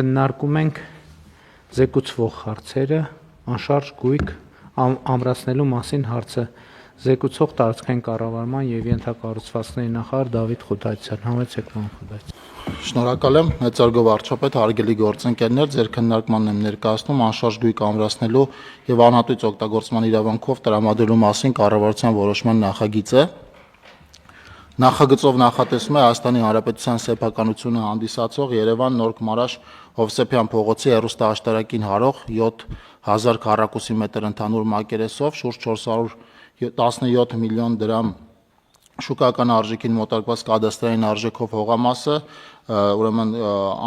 քննարկում ենք զեկուցվող հարցերը, անշարժ գույք ամրացնելու մասին հարցը զեկուցող տարածքային կառավարման եւ ենթակառուցվածքների նախարար Դավիթ Խութայցյան, համեցեք պարոն Խութայցյան։ Շնորհակալ եմ, մեծարգո վարչապետ, հարգելի գործընկերներ, ձեր քննարկմանն եմ ներկայացնում անշարժ գույք ամրացնելու եւ անհատույց օգտագործման իրավունքով տրամադրելու մասին կառավարության որոշման նախագիծը։ Նախագծով նախատեսվում է Հայաստանի Հանրապետության սեփականությունը հանդիսացող Երևան Նոր Քմարաշ Հովսեփյան փողոցի հեռուստաաշտարակին հարող 7000 քառակուսի մետր ընդհանուր մակերեսով շուրջ 417 միլիոն դրամ շուկայական արժեքին մոտարկված կադաստրային արժեքով հողամասը ուրեմն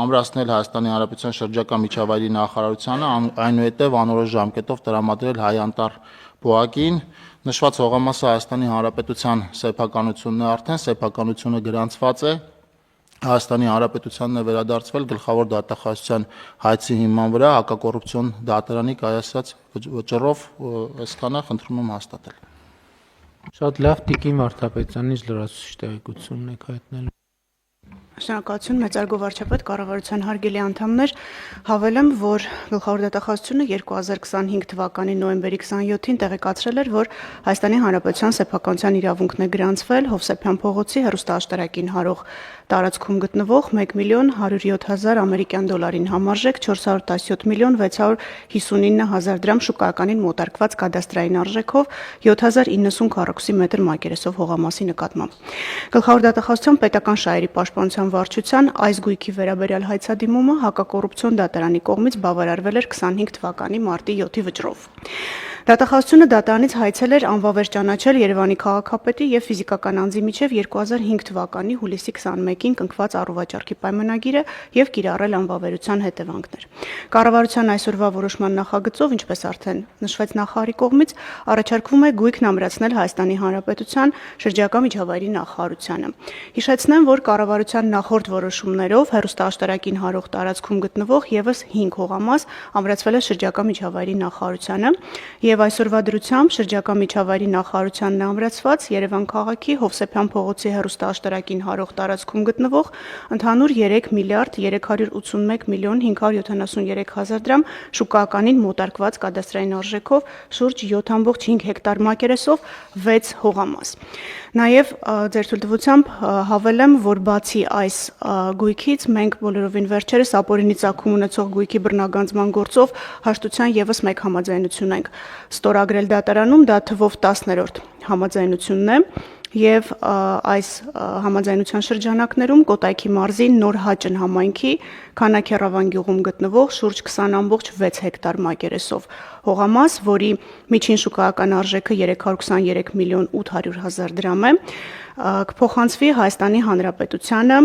ամրացնել Հայաստանի Հանրապետության շրջակա միջավայրի նախարարությանը, այնուհետև անորոշ ժամկետով տրամադրել Հայ-Անտառ ՊՕԱԿ-ին։ Նշված հողամասը Հայաստանի Հանրապետության սեփականությունն է, արդեն սեփականությունը գրանցված է, Հայաստանի Հանրապետությանն է վերադարձվել գլխավոր դատախազության հայցի հիման վրա հակակոռուպցիոն դատարանի կայացած վճռով, այսքանը խնդրում եմ հաստատել։ Շատ լավ, Տիկին Վարդապետյան, ինչ լրացուցիչ տեղեկություն եք հայտնել։ Շնորհակալություն, մեծարգո վարչապետ, կառավարության հարգելի անդամներ, հավելեմ, որ գլխավոր դատախազությունը 2025 թվականի նոյեմբերի 27-ին տեղեկացրել էր, որ Հայաստանի Հանրապետության սեփականության իրավունքն է գրանցվել Հովսեփյան փողոցի հեռուստաաշտարակին հարող տարածքում գտնվող 1.107.000 ամերիկյան դոլարին համարժեք 417.659.000 դրամ շուկայականին մոտարկված կադաստրային արժեքով 7090 քառակուսի մետր մակերեսով հողամասի նկատմամբ։ Գլխավոր դատախազության պետական շահերի պաշտպանության վարչության այս գույքի վերաբերյալ հայցադիմումը հակակոռուպցիոն դատարանի կողմից բավարարվել էր 25 թվականի մարտի 7-ի վճռով։ Դատախազությունը դատարանից հայցել էր անվավեր ճանաչել Երևանի քաղաքապետի եւ ֆիզիկական անձի միջև 2005 թվականի հուլիսի 21-ին կնքված առողջարքի պայմանագիրը եւ կիրառել անվավերության հետևանքներ։ Կառավարության այսօրվա որոշման նախագծով, ինչպես արդեն նշվեց նախարարի կողմից, առաջարկվում է գույքն ամրացնել Հայաստանի Հանրապետության շրջակա միջավայրի նախարարությանը։ Հիշեցնեմ, որ կառավարության նախորդ որոշումներով հեռուստաաշտարակին հարող տարածքում գտնվող եւս 5 հողամաս ամրացվել է շրջակա միջավայրի նախարարությանը եւ այսօրվա դրությամբ շրջակա միջավայրի նախարարությանն ամրացված Երևան քաղաքի Հովսեփյան փողոցի հեռուստաաշտարակին հարող տարածքում գտնվող ընդհանուր 3 միլիարդ 381 միլիոն 573 դրամ շուկայականին մոտարկված կադաստրային արժեքով շուրջ 7.5 հեկտար մակերեսով 6 հողամաս։ Նաև ձեր թույլտվությամբ հավելեմ, որ բացի այս գույքից մենք բոլորովին վերջերս ապօրինի ծագում ունեցող գույքի բռնագանձման գործով հաշտության եւս մեկ համաձայնություն ենք ստորագրել դատարանում, դա թվով 10-րդ համաձայնությունն է եւ այս համաձայնության շրջանակներում Կոտայքի մարզի Նոր Հաճն համայնքի Քանաքեռավան գյուղում գտնվող շուրջ 20.6 հեկտար մակերեսով հողամաս, որի միջին շուկայական արժեքը 323 միլիոն 800.000 դրամ է, կփոխանցվի Հայաստանի Հանրապետությանը։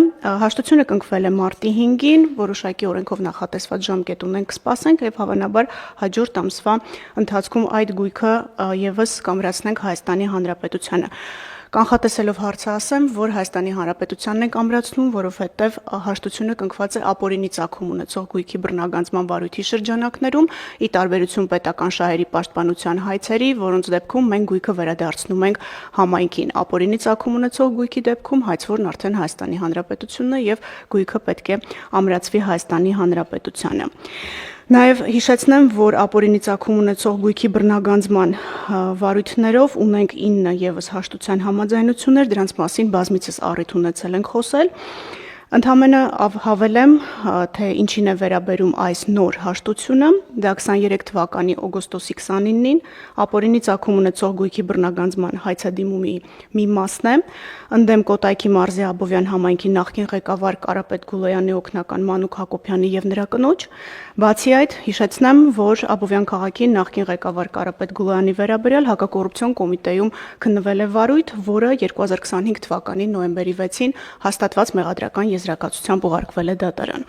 Հաշտությունը կնքվել է մարտի 5-ին, որոշակի օրենքով նախատեսված ժամկետ ունենք կսպասենք եւ հավանաբար հաջորդ ամսվա ընթացքում այդ գույքը եւս կամրացնենք Հայաստանի Հանրապետությանը։ Կանխատեսելով հարցը ասեմ, որ Հայաստանի Հանրապետությանն ենք ամրացնում, որովհետև հաշտությունը կնքված է ապօրինի ծագում ունեցող գույքի բռնագանձման վարույթի շրջանակներում, ի տարբերություն պետական շահերի պաշտպանության հայցերի, որոնց դեպքում մենք գույքը վերադարձնում ենք համայնքին։ Ապօրինի ծագում ունեցող գույքի դեպքում հայցվորն արդեն Հայաստանի Հանրապետությունն է եւ գույքը պետք է ամրացվի Հայաստանի Հանրապետությանը։ Նաև հիշեցնեմ, որ ապօրինի ծագում ունեցող գույքի բռնագանձման վարույթներով ունենք 9 եւս հաշտության համաձայնություններ, դրանց մասին բազմիցս առիթ ունեցել ենք խոսել։ Ընդամենը հավելեմ, թե ինչին է վերաբերում այս նոր հաշտությունը, դա 23 թվականի օգոստոսի 29-ին ապօրինի ծագում ունեցող գույքի բռնագանձման հայցադիմումի մի մասն է, ընդդեմ Կոտայքի մարզի Աբովյան համայնքի նախկին ղեկավար Կարապետ Գուլոյանի օգնական Մանուկ Հակոբյանի եւ նրա կնոջ։ Բացի այդ, հիշեցնեմ, որ Աբովյան քաղաքի նախկին ղեկավար Կարապետ Գուլոյանի վերաբերյալ հակակոռուպցիոն կոմիտեում քննվել է վարույթ, որը 2025 թվականի նոյեմբերի 6-ին հաստատված մեղադրական եզրակացությամբ ուղարկվել է դատարան։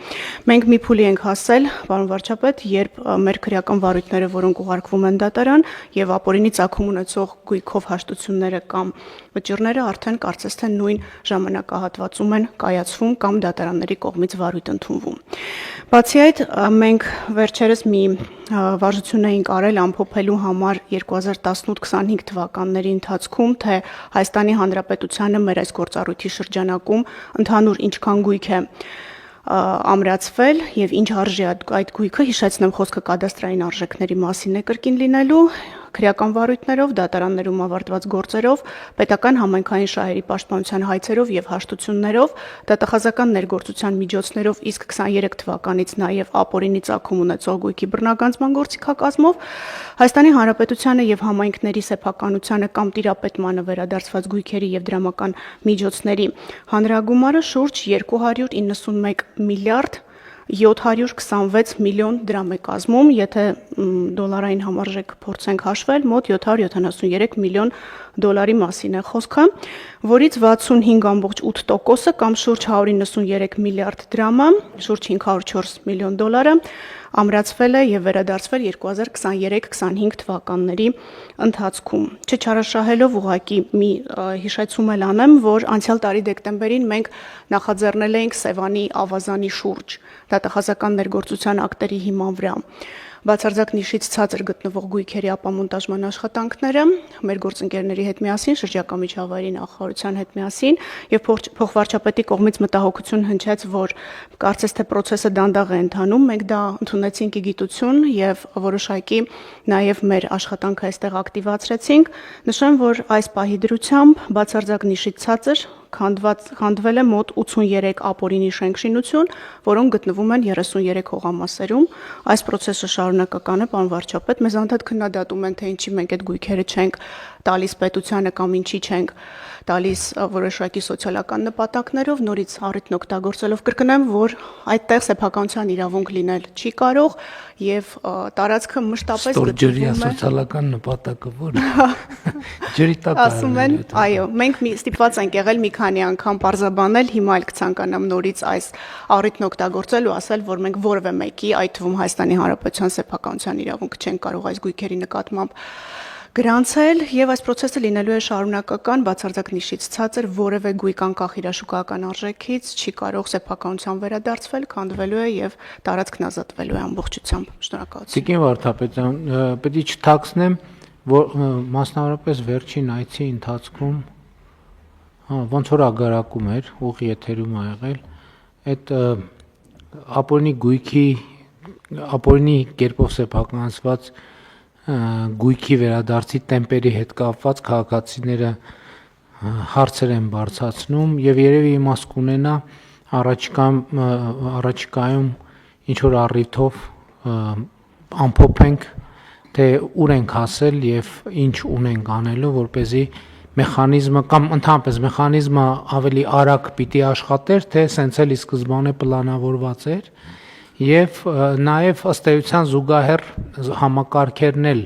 Մենք մի փուլի ենք հասել, պարոն վարչապետ, երբ մեր քրեական վարույթները, որոնք ուղարկվում են դատարան, եւ ապօրինի ծագում ունեցող գույքով հաշտությունները կամ վճիռները արդեն կարծես թե նույն ժամանակահատվածում են կայացվում կամ դատարանների կողմից վարույթ ընդունվում։ Բացի այդ, մենք վերջերս մի վարժություն էինք արել ամփոփելու համար 2018-25 թվականների ընթացքում, թե Հայաստանի Հանրապետությանը մեր այս գործառույթի շրջանակում ընդհանուր ինչքան գույք է ամրացվել եւ ինչ արժի այդ գույքը, հիշեցնեմ, խոսքը կադաստրային արժեքների մասին է կրկին լինելու, քրեական վարույթներով, դատարաններում ավարտված գործերով, պետական համայնքային շահերի պաշտպանության հայցերով եւ հաշտություններով, դատախազական ներգործության միջոցներով, իսկ 23 թվականից նաեւ ապօրինի ծագում ունեցող գույքի բռնագանձման գործիքակազմով Հայաստանի Հանրապետությանը եւ համայնքների սեփականությանը կամ տիրապետմանը վերադարձված գույքերի եւ դրամական միջոցների հանրագումարը շուրջ 291 միլիարդ 726 միլիոն դրամ է կազմում, եթե դոլարային համարժեք փորձենք հաշվել, մոտ 773 միլիոն դոլարի մասին է խոսքը, որից 65.8%-ը կամ շուրջ 193 միլիարդ դրամը, շուրջ 504 միլիոն դոլարը ամրացվել է եւ վերադարձվել 2023-25 թվականների ընթացքում։ Չչարաշահելով ուղղակի մի հիշեցում էլ անեմ, որ անցյալ տարի դեկտեմբերին մենք նախաձեռնել էինք Սևանի ավազանի շուրջ դատախազական ներգործության ակտերի հիման վրա բացարձակ նիշից ցածր գտնվող գույքերի ապամոնտաժման աշխատանքները մեր գործընկերների հետ միասին, շրջակա միջավայրի նախարարության հետ միասին եւ փոխվարչապետի կողմից մտահոգություն հնչեց, որ կարծես թե process-ը դանդաղ է ընթանում, մենք դա ընդունեցինք ի գիտություն եւ որոշակի նաեւ մեր աշխատանքը այստեղ ակտիվացրեցինք, նշեմ, որ այս պահի դրությամբ բացարձակ նիշից ցածր քանդվել է մոտ 83 ապօրինի շենքշինություն, որոնք գտնվում են 33 հողամասերում։ Այս process-ը շարունակական է, պարոն վարչապետ, մեզ անդադ քննադատում են, թե ինչի մենք այդ գույքերը չենք տալիս պետությանը կամ ինչի չենք տալիս որոշակի սոցիալական նպատակներով, նորից առիթն օգտագործելով կրկնեմ, որ այդտեղ սեփականության իրավունք լինել չի կարող եւ տարածքը մշտապես գտնվում է սոցիալական նպատակը որ ջրի տակ ասում են, այո, մենք ստիպված ենք եղել մի քանի անգամ պարզաբանել, հիմա էլ կցանկանամ նորից այս առիթն օգտագործել ու ասել, որ մենք որևէ մեկի, այդ թվում Հայաստանի Հանրապետության սեփականության իրավունք չենք կարող այս գույքերի նկատմամբ գրանցել եւ այս process-ը լինելու է շարունակական, բացարձակ նիշից ցածր, որևէ գույք անկախ իր շուկայական արժեքից չի կարող սեփականության վերադարձվել, քանդվելու է եւ տարածքն ազատվելու է ամբողջությամբ։ Շնորհակալություն։ Տիկին Վարդապետյան, պետք է չթաքցնեմ, որ մասնավորապես վերջին այցի ընթացքում ոնց որ ագարակում էր, ուղի եթերում ա եղել, այդ ապօրինի գույքի, ապօրինի կերպով սեփականացված գույքի վերադարձի տեմպերի հետ կապված քաղաքացիները հարցեր են բարձրացնում եւ երևի իմաստ կունենա առաջիկայում ինչ որ առիթով ամփոփենք թե ուր ենք հասել եւ ինչ ունենք անելու որպեսզի մեխանիզմը կամ ընդհանրապես մեխանիզմը ավելի արագ պիտի աշխատեր թե սենց էլ ի սկզբանե պլանավորված էր եւ նաեւ ըստ էության զուգահեռ համակարգերն էլ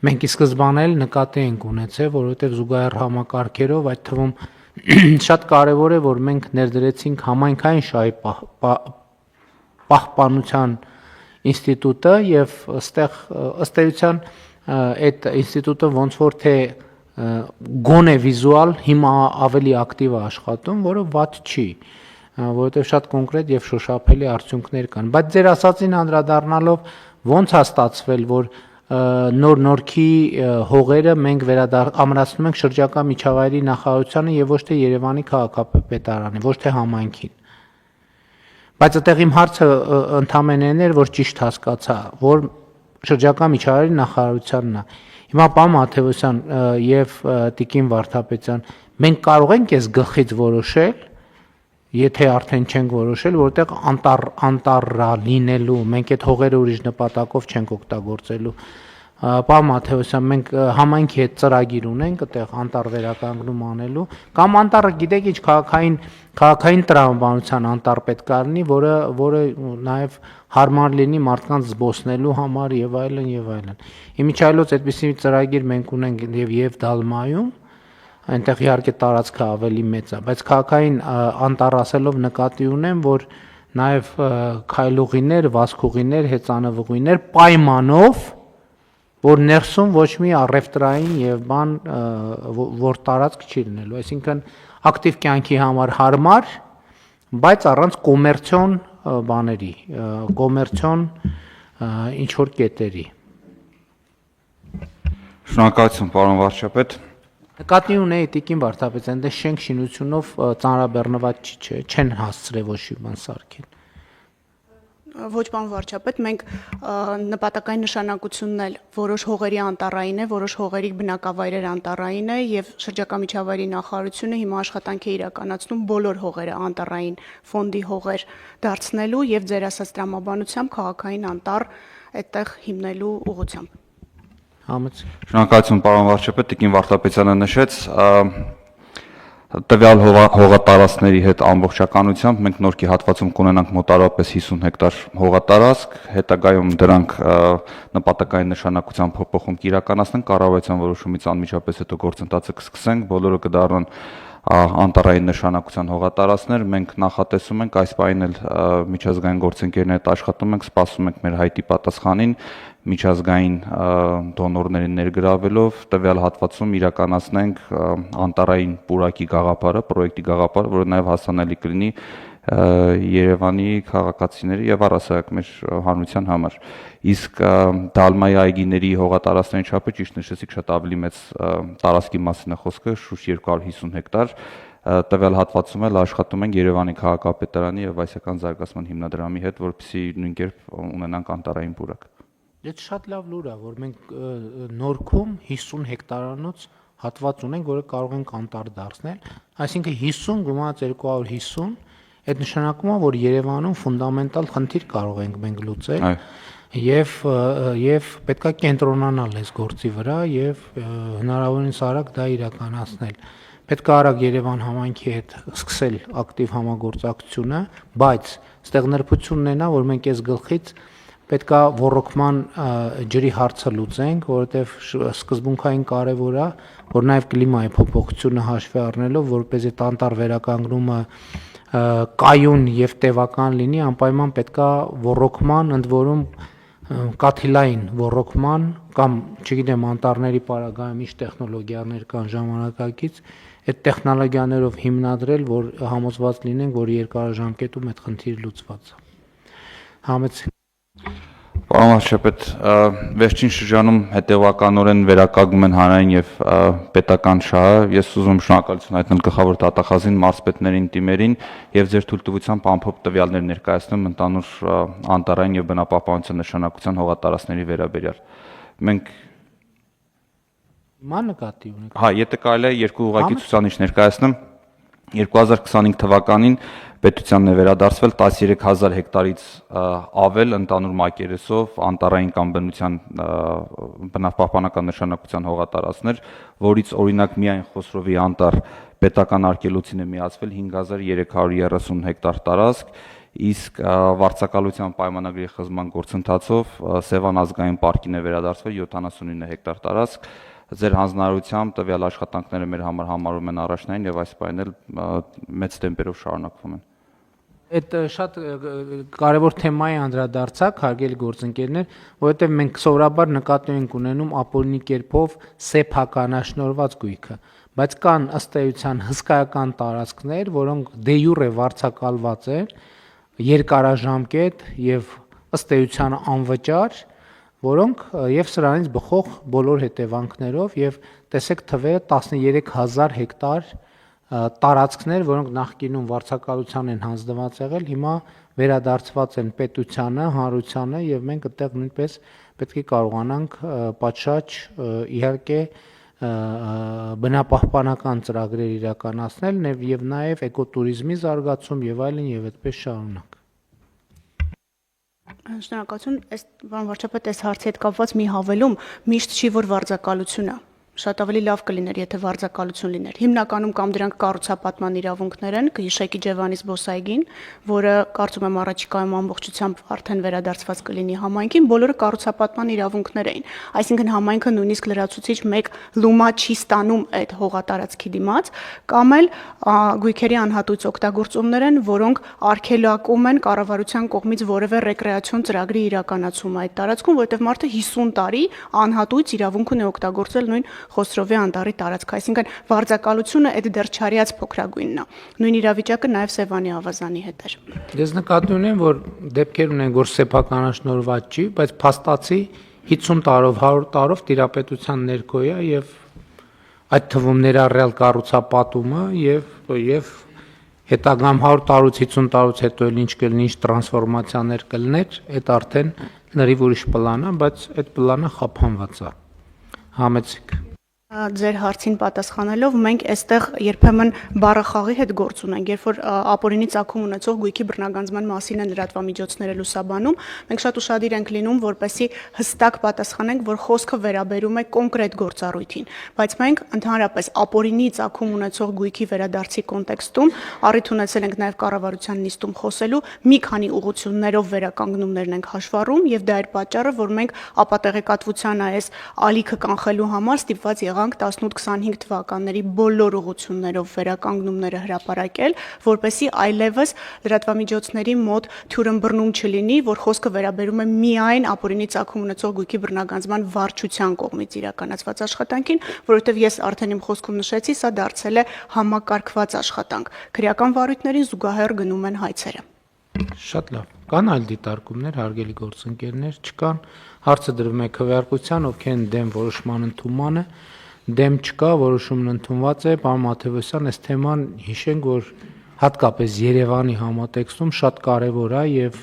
մենք ի սկզբանե էլ նկատի ենք ունեցել, որովհետեւ զուգահեռ համակարգերով այդ թվում շատ կարեւոր է, որ մենք ներդրեցինք համայնքային շահի պահպանության ինստիտուտը եւ ըստ էության այդ ինստիտուտը ոնց որ թե գոնե վիզուալ հիմա ավելի ակտիվ է աշխատում, որը վատ չի, որովհետև շատ կոնկրետ եւ շոշափելի արդյունքներ կան, բայց ձեր ասածին անդրադառնալով ոնց է ստացվել, որ նոր-նորքի հողերը մենք ամրացնում ենք շրջակա միջավայրի նախարարությանը եւ ոչ թե Երևանի քաղաքապետարանին, ոչ թե համայնքին։ Բայց այդտեղ իմ հարցը ընդհանրեն էր, որ ճիշտ հասկացա, որ շրջակա միջավայրի նախարարությանն է։ Հիմա պարոն Մաթեոսյան եւ Տիկին Վարդապետյան, մենք կարող ենք այս գլխից որոշել, եթե արդեն չենք որոշել, որտեղ անտառ լինելու, մենք այդ հողերը ուրիշ նպատակով չենք օգտագործելու։ Պարոն Մաթեոսյան, մենք համայնքի հետ ծրագիր ունենք այդտեղ անտառ վերականգնում անելու, կամ անտառը գիտեք ինչ քաղաքային տրամաբանության անտառ պետք է լինի, որը նաև հարմար լինի մարդկանց զբոսնելու համար եւ այլն եւ այլն։ Իմիջիայլոց այդպիսի ծրագիր մենք ունենք եւ Դալմայում, այնտեղ իհարկե տարածքը ավելի մեծ է, բայց քաղաքային անտառ ասելով նկատի ունեմ, որ նաև քայլուղիներ, վազքուղիներ, հեծանվուղիներ պայմանով, որ ներսում ոչ մի առևտրային եւ բան որ տարածք չի լինելու, այսինքն ակտիվ կյանքի համար հարմար, բայց առանց կոմերցիոն բաների, կոմերցիոն ինչ որ կետերի։ Շնորհակալություն, պարոն վարչապետ։ Նկատի ունեի Տիկին Վարդապետյան, դե շենք շինությունով ծանրաբեռնված չեն հասցրել ոչ մի բան սարքել։ Ոչ պարոն վարչապետ, մենք նպատակային նշանակությունն էլ որոշ հողերի անտառային է, որոշ հողերի բնակավայրեր անտառային է եւ շրջակա միջավայրի նախարարությունը հիմա աշխատանք է իրականացնում բոլոր հողերը անտառային ֆոնդի հողեր դարձնելու եւ ձեր ասած տրամաբանությամբ քաղաքային անտառ այդտեղ հիմնելու ուղղությամբ։ Համաձայն։ Շնորհակալություն պարոն վարչապետ, Տիկին Վարդապետյանը նշեց, տվյալ հողատարածքների հետ ամբողջականությամբ մենք նորքի հատվածում կունենանք մոտավորապես 50 հեկտար հողատարածք, հետագայում դրանք նպատակային նշանակության փոփոխում կիրականացնենք, կառավարության որոշումից անմիջապես հետո գործընթացը կսկսենք, բոլորը կդառնան անտառային նշանակության հողատարածքներ, մենք նախատեսում ենք այս պահին էլ միջազգային գործընկերների հետ աշխատում ենք, սպասում ենք մեր հայտի պատասխանին, միջազգային դոնորներին ներգրավելով տվյալ հատվածում իրականացնենք անտառային պուրակի գաղափարը, պրոյեկտի գաղափարը, որը նաև հասանելի կլինի Երևանի քաղաքացիների եւ առասարակ մեր հանրության համար։ Իսկ Դալմայի այգիների հողատարածքների չափը ճիշտ նշեցիք, շատ ավելի մեծ տարածքի մասին է խոսքը, շուրջ 250 հեկտար։ Տվյալ հատվածում էլ աշխատում ենք Երևանի քաղաքապետարանի եւ Վայսական զարգացման հիմնադրամի հետ, որպեսզի նույն կերպ ունենանք անտառային պուրակ։ Դա շատ լավ լուր է, որ մենք Նորքում 50 հեկտարանոց հատված ունենք, որը կարող ենք անտառ դարձնել, այսինքն 50 գումարած 250, այդ նշանակում է, որ Երևանում ֆունդամենտալ խնդիր կարող ենք մենք լուծել եւ պետքա կենտրոնանալ այս գործի վրա եւ հնարավորինս արագ դա իրականացնել։ Պետք է արագ Երևան համայնքի հետ սկսել ակտիվ համագործակցությունը, բայց այստեղ նրբությունն է նա, որ մենք այս գլխից պետք է ռոռոկման ջրի հարցը լուծենք, որովհետև սկզբունքային կարևոր է, որ նաև կլիմայի փոփոխությունը հաշվի առնելով, որպեսզի տանտար վերականգնումը կայուն եւ տևական լինի, անպայման պետք է ռոռոկման, ընդ որում կաթիլային ռոռոկման կամ, չգիտեմ, անտառների պարագայում ինչ տեխնոլոգիաներ կան ժամանակակից, այդ տեխնոլոգիաներով հիմնադրել, որ համոզված լինենք, որ երկարաժամկետում այդ խնդիրը լուծված է։ Համաձայն։ Պարոն վարչապետ, վերջին շրջանում հետևականորեն վերականգնում են հանրային եւ պետական շահը։ Ես ուզում եմ շնորհակալություն հայտնել գլխավոր դատախազին, մարզպետներին, թիմերին եւ ձեր թույլտվությամբ ամփոփ տվյալներ ներկայացնում ընդհանուր անտառային եւ բնապահպանության նշանակության հողատարածքների վերաբերյալ։ Մենք Հիմա նկատի ունենք։ Հա, եթե կարելի է երկու ուղղակի ցուցանիշ ներկայացնեմ։ 2025 թվականին պետությանն է վերադարձվել 13000 հեկտարից ավել ընդհանուր մակերեսով անտառային կամ բնապահպանական նշանակության հողատարածքներ, որից օրինակ միայն Խոսրովի անտառ պետական արգելոցին է միացվել 5330 հեկտար տարածք, իսկ վարձակալության պայմանագրի խզման գործընթացով Սևան ազգային պարկին է վերադարձվել 79 հեկտար տարածք։ Ձեր հանձնարարությամբ տվյալ աշխատանքները մեր համար համարում են առաջնային եւ այս պահին էլ մեծ տեմպերով շարունակվում են։ Այդ շատ կարևոր թեմայի անդրադարձակ, հարգելի գործընկերներ, որովհետև մենք սովորաբար նկատի ենք ունենում ապօրինի կերպով սեփականաշնորհված գույքը, բայց կան ըստ էության հսկայական տարածքներ, որոնք դե յուրե վարձակալված են երկարաժամկետ եւ ըստ էության անվճար, որոնք եւ սրանից բխող բոլոր հետևանքներով եւ տեսեք թվերը 13000 հեկտար տարածքներ, որոնք նախկինում վարձակալության են հանձնված եղել, հիմա վերադարձված են պետությանը, հանրությանը եւ մենք այդտեղ նույնպես պետք է կարողանանք պատշաճ իհարկե բնապահպանական ծրագրեր իրականացնել եւ նաեւ էկոտուրիզմի զարգացում եւ այլն եւ այդպես շարունակ։ Շնորհակալություն, պարոն վարչապետ, այս հարցի հետ կապված մի հավելում, միշտ չի որ վարձակալությունը շատ ավելի լավ կլիներ, եթե վարձակալություն լիներ։ Հիմնականում կամ դրանք կառուցապատման իրավունքներ են, կհիշեք Իջևանի զբոսայգին, որը կարծում եմ առաջիկայում ամբողջությամբ արդեն վերադարձված կլինի համայնքին, բոլորը կառուցապատման իրավունքներ էին։ Այսինքն համայնքը նույնիսկ լրացուցիչ մեկ լումա չի ստանում այդ հողատարածքի դիմաց, կամ էլ գույքերի անհատույց օգտագործումներ են, որոնք արգելակում են կառավարության կողմից որևէ ռեկրեացիոն ծրագրի իրականացումը այդ տարածքում, որովհետև մարդը 50 տարի անհատույց իրավունք ունի օգտագործել նույն Խոսրովի անտառի տարածքը, այսինքն վարձակալությունը այդ դեռ չարյաց փոքրագույնն է։ Նույն իրավիճակը նաև Սևանի ավազանի հետ էր։ Ես նկատի ունեմ, որ դեպքեր ունենք, որ սեփականաշնորհված չի, բայց փաստացի 50 տարով, 100 տարով տիրապետության ներքո է եւ այդ թվում ներառյալ կառուցապատումը եւ հետագայում 100 տարուց 50 տարուց հետո էլ ինչ կլինի, ինչ տրանսֆորմացիաներ կլներ, այդ արդեն լրիվ ուրիշ պլան է, բայց այդ պլանը խափանված է։ Համեցիկ։ Ձեր հարցին պատասխանելով, մենք այստեղ երբեմն բառախաղի հետ գործ ունենք, երբ որ ապօրինի ծագում ունեցող գույքի բռնագանձման մասին են լրատվամիջոցները լուսաբանում, մենք շատ ուշադիր ենք լինում, որպեսզի հստակ պատասխանենք, որ խոսքը վերաբերում է կոնկրետ գործառույթին, բայց մենք ընդհանրապես ապօրինի ծագում ունեցող գույքի վերադարձի կոնտեքստում առիթ ունեցել ենք նաև կառավարության նիստում խոսելու, մի քանի ուղղություններով վերականգնումներն ենք հաշվառում եւ դա էր պատճառը, որ մենք ապատեղեկատվության այս ալիքը կանխելու համար ստիպված եղանք 18-25 թվականների բոլոր ուղղություններով վերականգնումները հրապարակել, որպեսզի այլևս լրատվամիջոցների մոտ թյուրըմբռնում չլինի, որ խոսքը վերաբերում է միայն ապօրինի ծագում ունեցող գույքի բռնագանձման վարչության կողմից իրականացված աշխատանքին, որովհետև ես արդեն իմ խոսքում նշեցի, սա դարձել է համակարգված աշխատանք։ Քրեական վարույթներին զուգահեռ գնում են հայցերը։ Շատ լավ։ Կան այլ դիտարկումներ, հարգելի գործընկերներ, չկան։ Հարցը դրվում է քվեարկության, ովքեր են դեմ որոշման ընդունմանը, դեմ չկա, որոշումն ընդունված է, պարոն Մաթևոսյան, այս թեման հիշենք, որ հատկապես Երևանի համատեքստում շատ կարևոր է եւ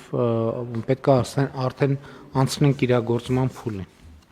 պետք է արդեն անցնենք իրագործման փուլին։